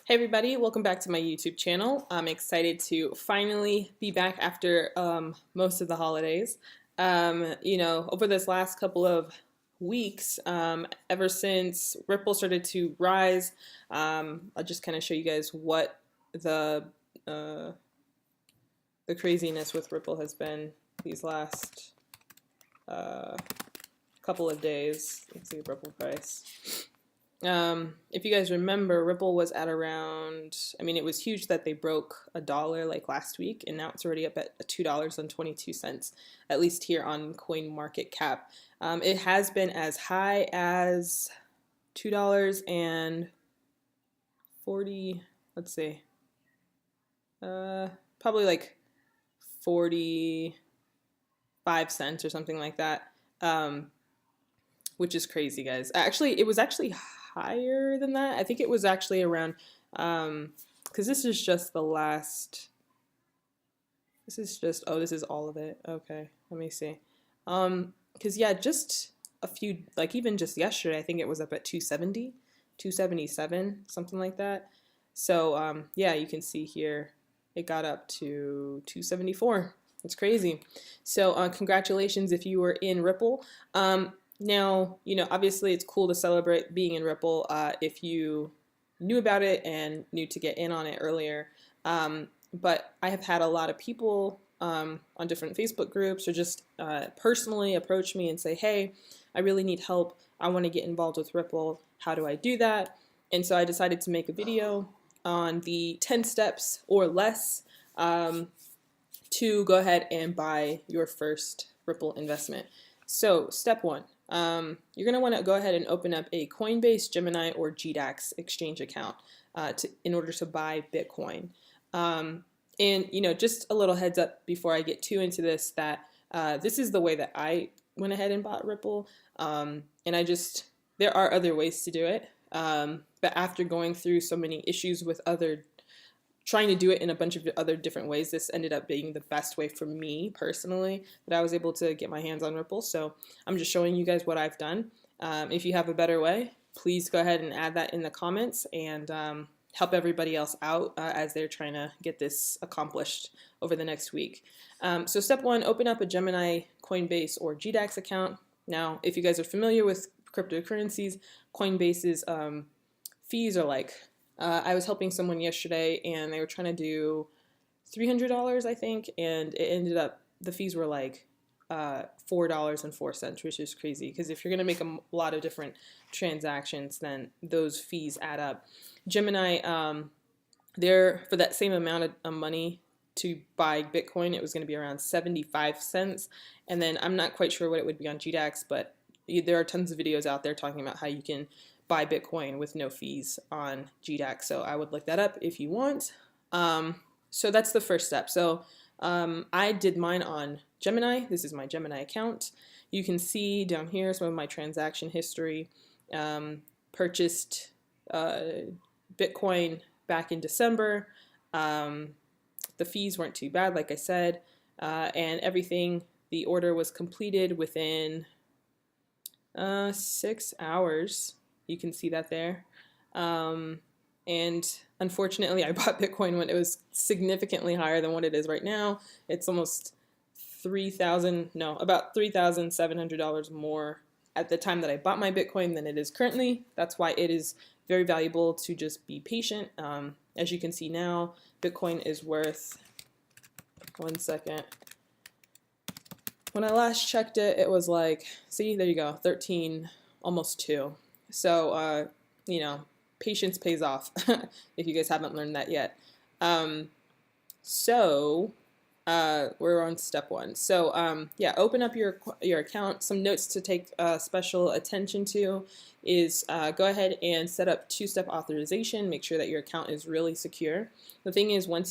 Hey everybody, welcome back to my YouTube channel. I'm excited to finally be back after most of the holidays. Over this last couple of weeks, ever since Ripple started to rise, I'll just kind of show you guys what uh, the craziness with Ripple has been these last uh, couple of days. Let's see, Ripple price. If you guys remember, Ripple was at around, it was huge that they broke $1 like last week, and now it's already up at $2.22, at least here on CoinMarketCap. It has been as high as $2.40, let's see, probably like 45 cents or something like that, which is crazy, guys. Actually, it was actually higher than that. I think it was actually around, because this is just the last, this is all of it. Okay, let me see. Because yeah, just a few, like even just yesterday, I think it was up at 270, 277, something like that. So yeah, you can see here, it got up to 274. It's crazy. So congratulations if you were in Ripple. Now, obviously it's cool to celebrate being in Ripple if you knew about it and knew to get in on it earlier. But I have had a lot of people on different Facebook groups or just personally approach me and say, hey, I really need help. I want to get involved with Ripple. How do I do that? And so I decided to make a video on the 10 steps or less to go ahead and buy your first Ripple investment. So step one, you're going to want to go ahead and open up a Coinbase, Gemini, or GDAX exchange account in order to buy Bitcoin. And just a little heads up before I get too into this, that this is the way that I went ahead and bought Ripple. And there are other ways to do it. But after going through so many issues with trying to do it in a bunch of other different ways, this ended up being the best way for me personally that I was able to get my hands on Ripple. So I'm just showing you guys what I've done. If you have a better way, please go ahead and add that in the comments and help everybody else out as they're trying to get this accomplished over the next week. So step one, open up a Gemini, Coinbase, or GDAX account. Now, if you guys are familiar with cryptocurrencies, Coinbase's fees are like, I was helping someone yesterday and they were trying to do $300, I think, and it ended up, the fees were like $4.04, which is crazy because if you're going to make a lot of different transactions, then those fees add up. Gemini, there for that same amount of money to buy Bitcoin, it was going to be around 75 cents. And then I'm not quite sure what it would be on GDAX, but there are tons of videos out there talking about how you can buy Bitcoin with no fees on GDAX. So I would look that up if you want. So that's the first step. So I did mine on Gemini. This is my Gemini account. You can see down here some of my transaction history. Purchased Bitcoin back in December. The fees weren't too bad, like I said, and everything, the order was completed within 6 hours. You can see that there. And unfortunately, I bought Bitcoin when it was significantly higher than what it is right now. It's almost about $3,700 more at the time that I bought my Bitcoin than it is currently. That's why it is very valuable to just be patient. As you can see now, Bitcoin is worth, one second. When I last checked it, it was like, see, there you go, 13, almost 2. So, patience pays off if you guys haven't learned that yet. We're on step one. So, yeah, open up your account. Some notes to take special attention to is go ahead and set up two-step authorization. Make sure that your account is really secure. The thing is, and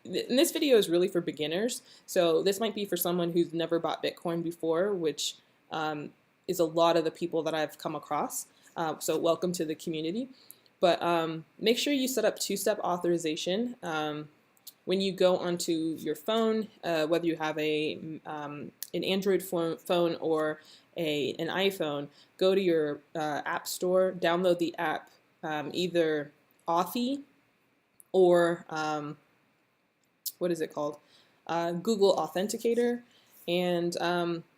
this video is really for beginners, so this might be for someone who's never bought Bitcoin before, which is a lot of the people that I've come across. So welcome to the community. But make sure you set up two-step authorization. When you go onto your phone, whether you have an Android phone or an iPhone, go to your app store, download the app, either Authy or what is it called? Google Authenticator, and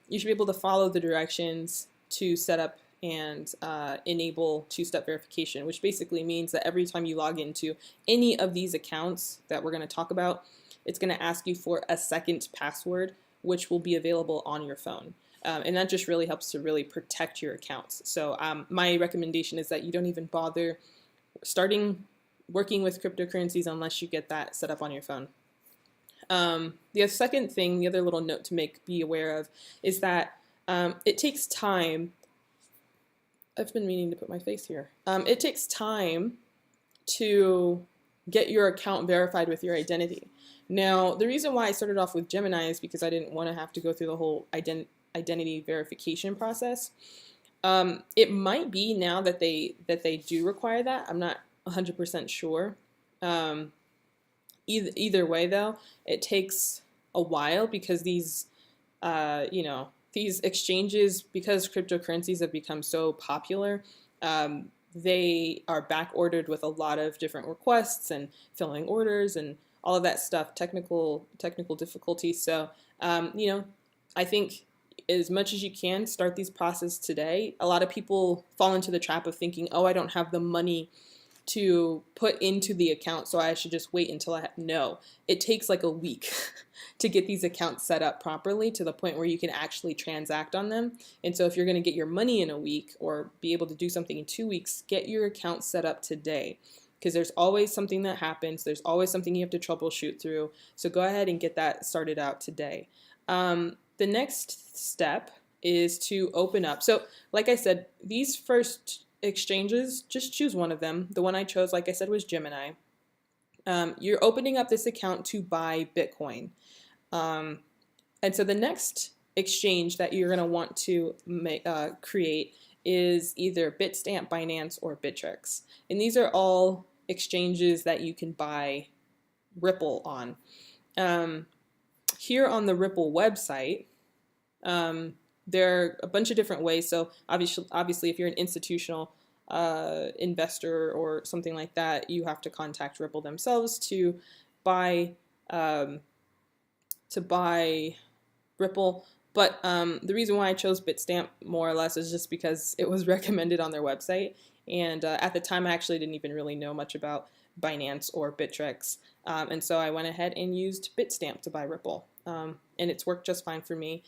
you should be able to follow the directions to set up and enable two-step verification, which basically means that every time you log into any of these accounts that we're going to talk about, it's going to ask you for a second password, which will be available on your phone. And that just really helps to really protect your accounts. So my recommendation is that you don't even bother starting working with cryptocurrencies unless you get that set up on your phone. The second thing, the other little note to be aware of, is that it takes time. I've been meaning to put my face here. It takes time to get your account verified with your identity. Now, the reason why I started off with Gemini is because I didn't want to have to go through the whole identity verification process. It might be now that they do require that. I'm not 100% sure. Either way, though, it takes a while because these exchanges, because cryptocurrencies have become so popular, they are back ordered with a lot of different requests and filling orders and all of that stuff, technical difficulties. So, I think as much as you can, start these processes today. A lot of people fall into the trap of thinking, oh, I don't have the money to put into the account, so I should just wait until no. It takes like a week to get these accounts set up properly to the point where you can actually transact on them. And so if you're going to get your money in a week or be able to do something in 2 weeks, get your account set up today, because there's always something that happens. There's always something you have to troubleshoot through. So go ahead and get that started out today. The next step is to open up. So like I said, these first exchanges, just choose one of them. The one I chose, like I said, was Gemini. You're opening up this account to buy Bitcoin. And so the next exchange that you're going to want to create is either Bitstamp, Binance, or Bittrex. And these are all exchanges that you can buy Ripple on. Here on the Ripple website, there are a bunch of different ways. So obviously, if you're an institutional investor or something like that, you have to contact Ripple themselves to buy Ripple. But the reason why I chose Bitstamp more or less is just because it was recommended on their website. And at the time, I actually didn't even really know much about Binance or Bittrex. And so I went ahead and used Bitstamp to buy Ripple. And it's worked just fine for me.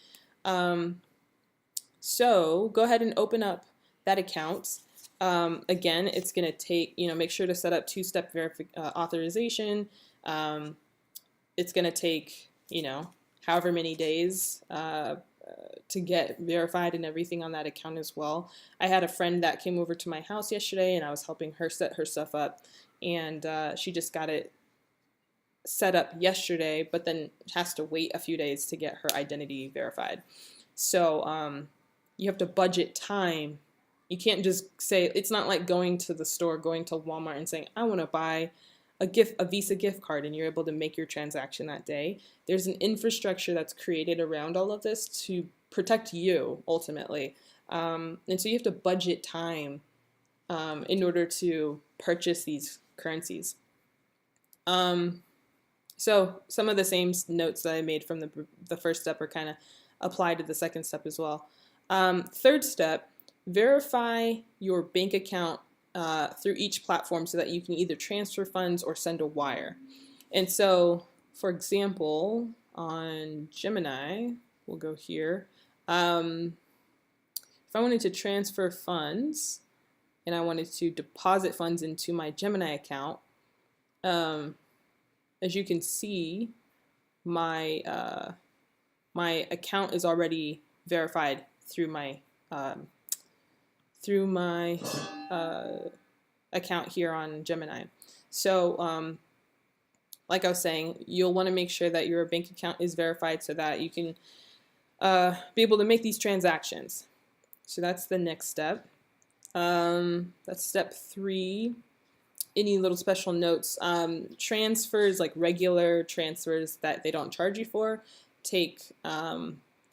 So go ahead and open up that account. Again, it's going to take, make sure to set up two-step authorization. It's going to take, however many days to get verified and everything on that account as well. I had a friend that came over to my house yesterday, and I was helping her set her stuff up, and she just got it set up yesterday, but then has to wait a few days to get her identity verified. So you have to budget time. You can't just say, it's not like going to the store, going to Walmart and saying, I want to buy a Visa gift card, and you're able to make your transaction that day. There's an infrastructure that's created around all of this to protect you ultimately. And so you have to budget time in order to purchase these currencies. So some of the same notes that I made from the first step are kind of applied to the second step as well. Third step, verify your bank account through each platform so that you can either transfer funds or send a wire. And so, for example, on Gemini, we'll go here. If I wanted to transfer funds and I wanted to deposit funds into my Gemini account, as you can see, my account is already verified through my account here on Gemini. So like I was saying, you'll want to make sure that your bank account is verified so that you can be able to make these transactions. So that's the next step. That's step 3. Any little special notes, transfers, like regular transfers that they don't charge you for,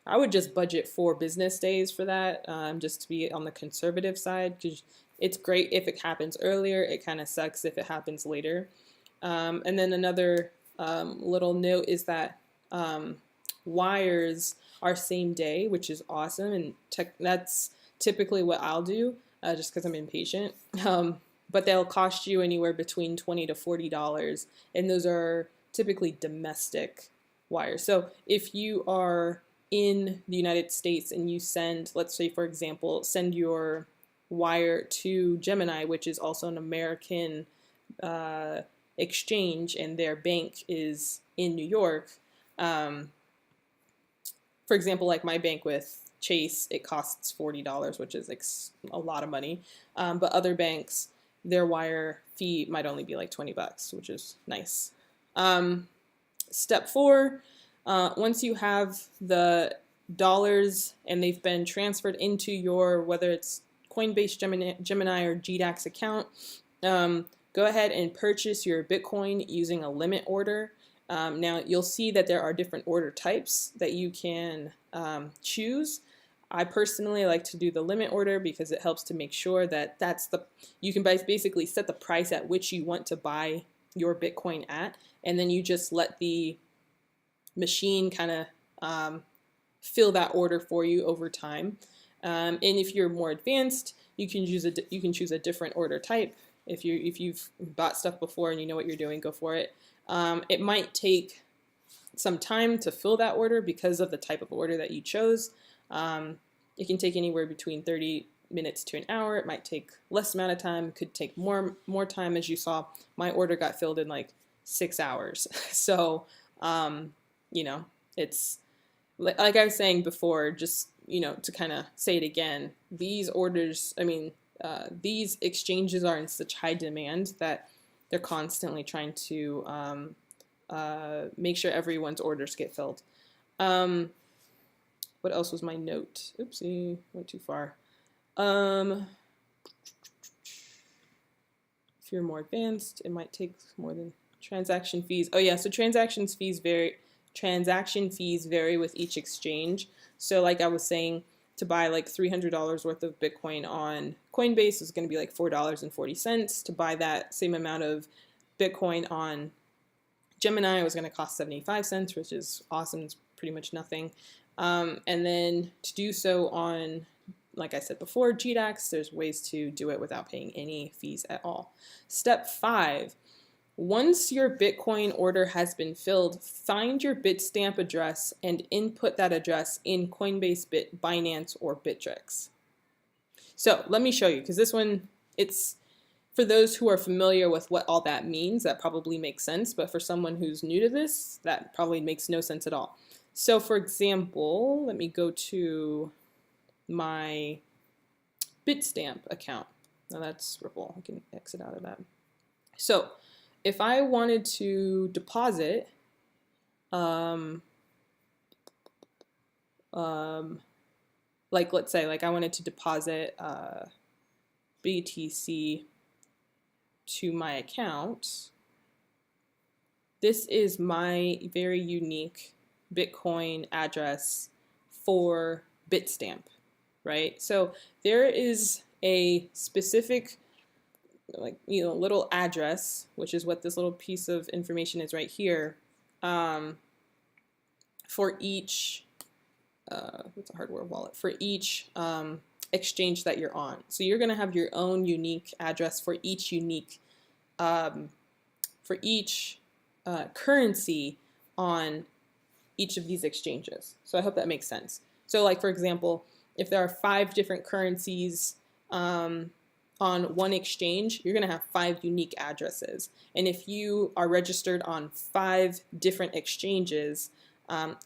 I would just budget 4 business days for that, just to be on the conservative side, because it's great if it happens earlier. It kind of sucks if it happens later. And then another little note is that wires are same day, which is awesome, and that's typically what I'll do, just because I'm impatient. But they'll cost you anywhere between $20 to $40, and those are typically domestic wires. So if you are in the United States and you send, let's say for example, send your wire to Gemini, which is also an American exchange, and their bank is in New York. For example, like my bank with Chase, it costs $40, which is like a lot of money. But other banks, their wire fee might only be like $20, which is nice. Step 4, once you have the dollars and they've been transferred into your, whether it's Coinbase, Gemini or GDAX account, go ahead and purchase your Bitcoin using a limit order. Now you'll see that there are different order types that you can choose. I personally like to do the limit order because it helps to make sure that you can basically set the price at which you want to buy your Bitcoin at, and then you just let the machine kind of fill that order for you over time. And if you're more advanced, you can choose a different order type. If you've bought stuff before and you know what you're doing, go for it. It might take some time to fill that order because of the type of order that you chose. It can take anywhere between 30 minutes to an hour. It might take less amount of time. It could take more time. As you saw, my order got filled in like 6 hours. So, you know, it's like I was saying before, just, you know, to kind of say it again, these orders, I mean, these exchanges are in such high demand that they're constantly trying to make sure everyone's orders get filled. What else was my note? Oopsie, went too far. If you're more advanced, it might take more than transaction fees. Oh yeah, so transaction fees vary with each exchange. So like I was saying, to buy like $300 worth of Bitcoin on Coinbase is going to be like $4.40. To buy that same amount of Bitcoin on Gemini was going to cost 75 cents, which is awesome. It's pretty much nothing. And then to do so on, like I said before, GDAX, there's ways to do it without paying any fees at all. Step 5, once your Bitcoin order has been filled, find your Bitstamp address and input that address in Coinbase, Binance, or Bittrex. So let me show you, because this one, it's for those who are familiar with what all that means, that probably makes sense. But for someone who's new to this, that probably makes no sense at all. So for example, let me go to my Bitstamp account. Now that's Ripple. I can exit out of that. So if I wanted to deposit like let's say like I wanted to deposit BTC to my account, this is my very unique Bitcoin address for Bitstamp, right? So there is a specific little address, which is what this little piece of information is right here, for each what's a hardware wallet, for each exchange that you're on. So you're going to have your own unique address for each unique currency on each of these exchanges. So I hope that makes sense. So like for example, if there are 5 different currencies on one exchange, you're going to have 5 unique addresses. And if you are registered on 5 different exchanges,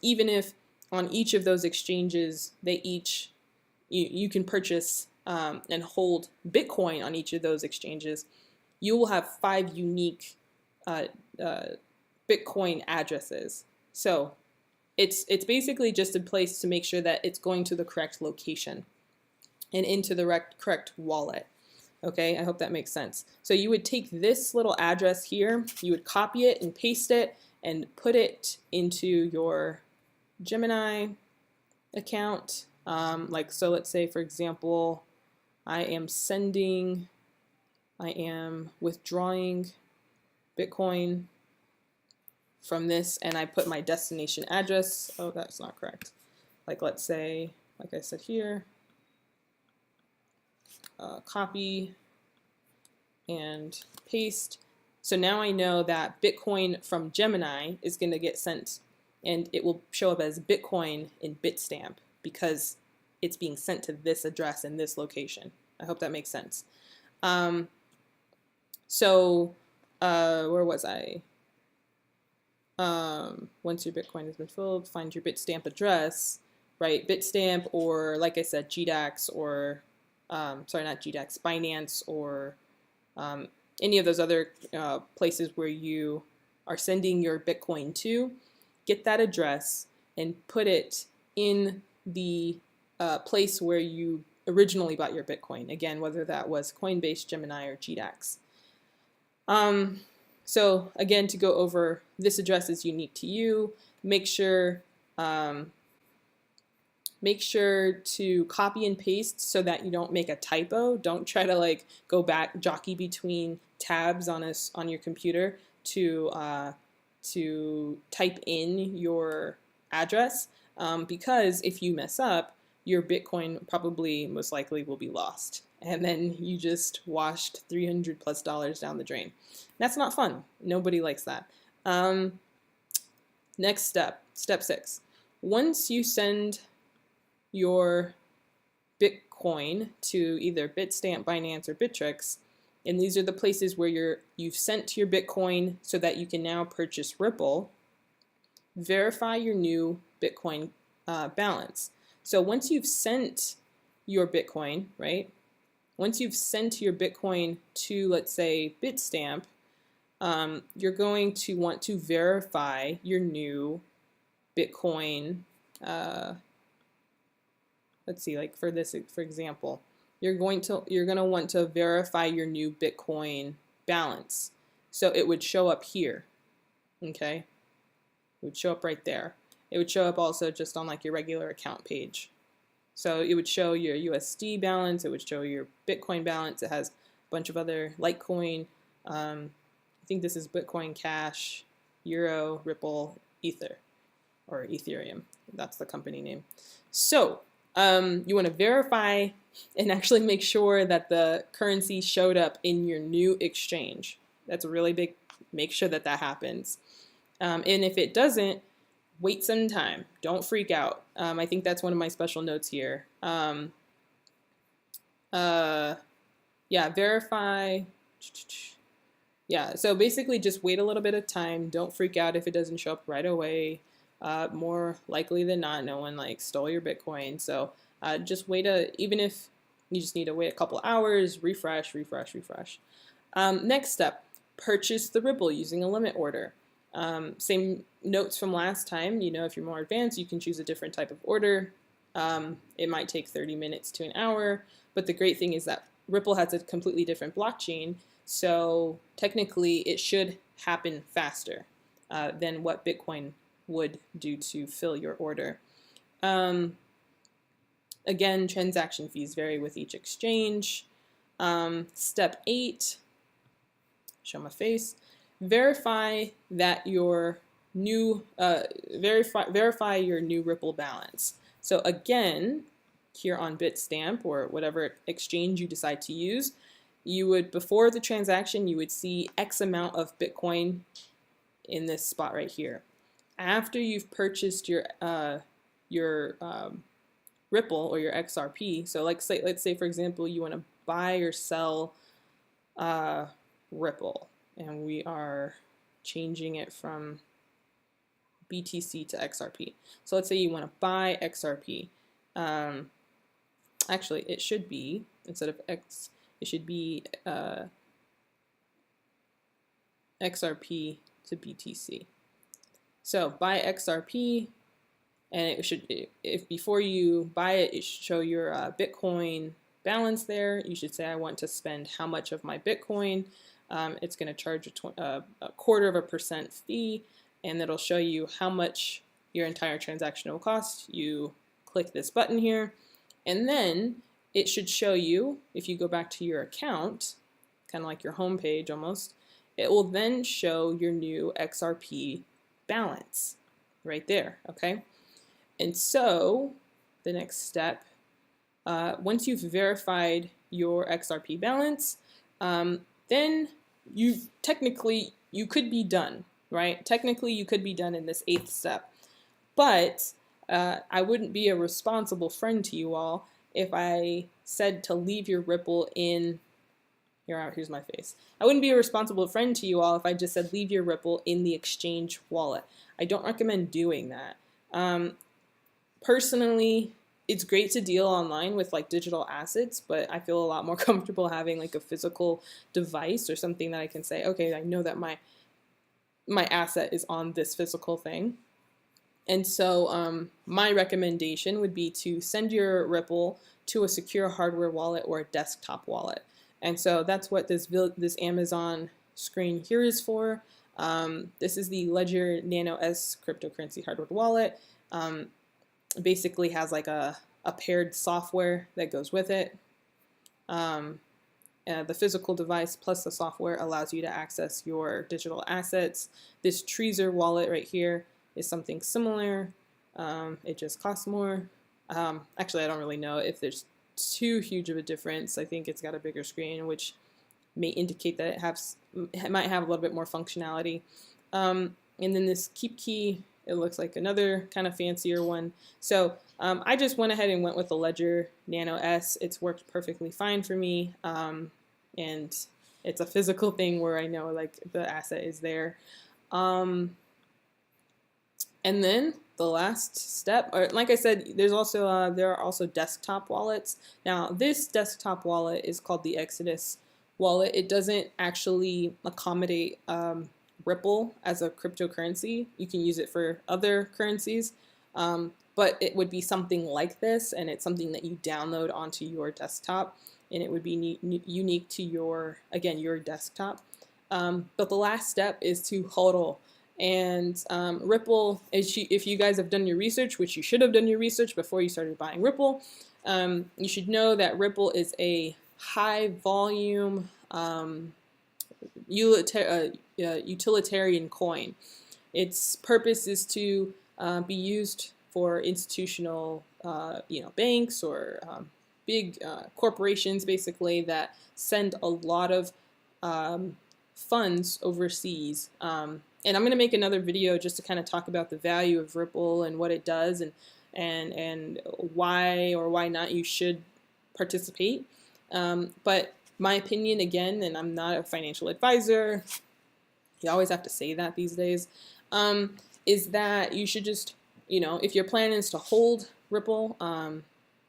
even if on each of those exchanges you can purchase and hold Bitcoin on each of those exchanges, you will have 5 unique Bitcoin addresses. So it's basically just a place to make sure that it's going to the correct location and into the correct wallet. Okay, I hope that makes sense. So you would take this little address here, you would copy it and paste it and put it into your Gemini account. So let's say, for example, I am withdrawing Bitcoin from this, and I put my destination address. Oh, that's not correct. Like, let's say, like I said here, copy and paste. So now I know that Bitcoin from Gemini is going to get sent, and it will show up as Bitcoin in Bitstamp because it's being sent to this address in this location. I hope that makes sense. Where was I? Once your Bitcoin has been filled, find your Bitstamp address, right? Bitstamp, or like I said, GDAX, or sorry, not GDAX, Binance, or any of those other places where you are sending your Bitcoin to. Get that address and put it in the place where you originally bought your Bitcoin. Again, whether that was Coinbase, Gemini, or GDAX. So again, to go over, this address is unique to you. Make sure to copy and paste so that you don't make a typo. Don't try to like go back, jockey between tabs on your computer to type in your address, because if you mess up, your Bitcoin probably most likely will be lost. And then you just washed $300+ down the drain. That's not fun. Nobody likes that. Next step 6. Once you send your Bitcoin to either Bitstamp, Binance, or Bittrex, and these are the places where you've sent your Bitcoin so that you can now purchase Ripple, verify your new Bitcoin balance. So once you've sent your Bitcoin, right? Once you've sent your Bitcoin to, let's say, Bitstamp, you're going to want to verify your new Bitcoin. Let's see, like for example, you're going to want to verify your new Bitcoin balance. So it would show up here, okay? It would show up right there. It would show up also just on like your regular account page. So it would show your USD balance, it would show your Bitcoin balance. It has a bunch of other Litecoin. I think this is Bitcoin Cash, Euro, Ripple, Ether, or Ethereum. That's the company name. So you want to verify and actually make sure that the currency showed up in your new exchange. That's a really big, make sure that happens. And if it doesn't, wait some time. Don't freak out. I think that's one of my special notes here. Yeah, verify. Yeah, so basically just wait a little bit of time. Don't freak out if it doesn't show up right away. More likely than not, no one like stole your Bitcoin. So just wait even if you just need to wait a couple hours, refresh. Next step, purchase the Ripple using a limit order. Same notes from last time. You know, if you're more advanced, you can choose a different type of order. It might take 30 minutes to an hour, but the great thing is that Ripple has a completely different blockchain, so technically it should happen faster than what Bitcoin would do to fill your order. Again, transaction fees vary with each exchange. Step 8, show my face. Verify that your new verify your new Ripple balance. So again, here on Bitstamp or whatever exchange you decide to use, you would, before the transaction, you would see X amount of Bitcoin in this spot right here. After you've purchased your Ripple or your XRP, so let's say for example you want to buy or sell Ripple, and we are changing it from BTC to XRP. So let's say you want to buy XRP. Actually, it should be, instead of X, it should be XRP to BTC. So buy XRP, and it should, if before you buy it, it should show your Bitcoin balance there. You should say, I want to spend how much of my Bitcoin. It's going to charge a 0.25% fee, and it'll show you how much your entire transaction will cost. You click this button here, and then it should show you, if you go back to your account, kind of like your home page almost, it will then show your new XRP balance right there, okay? And so the next step, once you've verified your XRP balance, then you could be done, right? Technically, you could be done in this 8th step. But I wouldn't be a responsible friend to you all if I said to leave your Ripple in, here's my face. I wouldn't be a responsible friend to you all if I just said leave your Ripple in the exchange wallet. I don't recommend doing that. Personally, it's great to deal online with like digital assets, but I feel a lot more comfortable having like a physical device or something that I can say, okay, I know that my asset is on this physical thing. And so my recommendation would be to send your Ripple to a secure hardware wallet or a desktop wallet. And so that's what this Amazon screen here is for. This is the Ledger Nano S cryptocurrency hardware wallet. Basically has like a paired software that goes with it. The physical device plus the software allows you to access your digital assets. This Trezor wallet right here is something similar. It just costs more. Actually, I don't really know if there's too huge of a difference. I think it's got a bigger screen, which may indicate that it might have a little bit more functionality. And then this Keep Key, it looks like another kind of fancier one. So I just went ahead and went with the Ledger Nano S. It's worked perfectly fine for me. And it's a physical thing where I know like the asset is there. And then the last step, or like I said, there are also desktop wallets. Now this desktop wallet is called the Exodus wallet. It doesn't actually accommodate Ripple as a cryptocurrency. You can use it for other currencies, but it would be something like this, and it's something that you download onto your desktop, and it would be unique to your desktop. But the last step is to HODL. And Ripple, if you guys have done your research, which you should have done your research before you started buying Ripple, you should know that Ripple is a high volume utilitarian coin. Its purpose is to be used for institutional banks or big corporations, basically, that send a lot of funds overseas. And I'm going to make another video just to kind of talk about the value of Ripple and what it does and why or why not you should participate. But my opinion, again, and I'm not a financial advisor, you always have to say that these days, is that you should just, if your plan is to hold Ripple,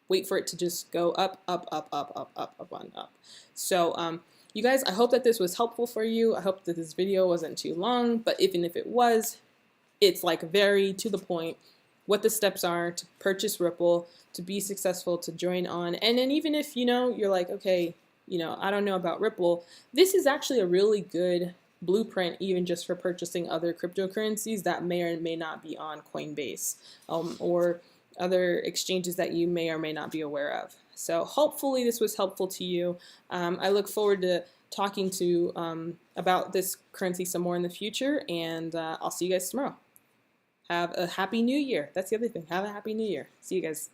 wait for it to just go up, up, up, up, up, up, up, and up. So, you guys, I hope that this was helpful for you. I hope that this video wasn't too long, but even if it was, it's like very to the point what the steps are to purchase Ripple, to be successful, to join on. And then even if, you're like, okay, I don't know about Ripple, this is actually a really good blueprint even just for purchasing other cryptocurrencies that may or may not be on Coinbase or other exchanges that you may or may not be aware of. So hopefully this was helpful to you. I look forward to talking about this currency some more in the future, and I'll see you guys tomorrow. Have a happy new year. That's the other thing. Have a happy new year. See you guys.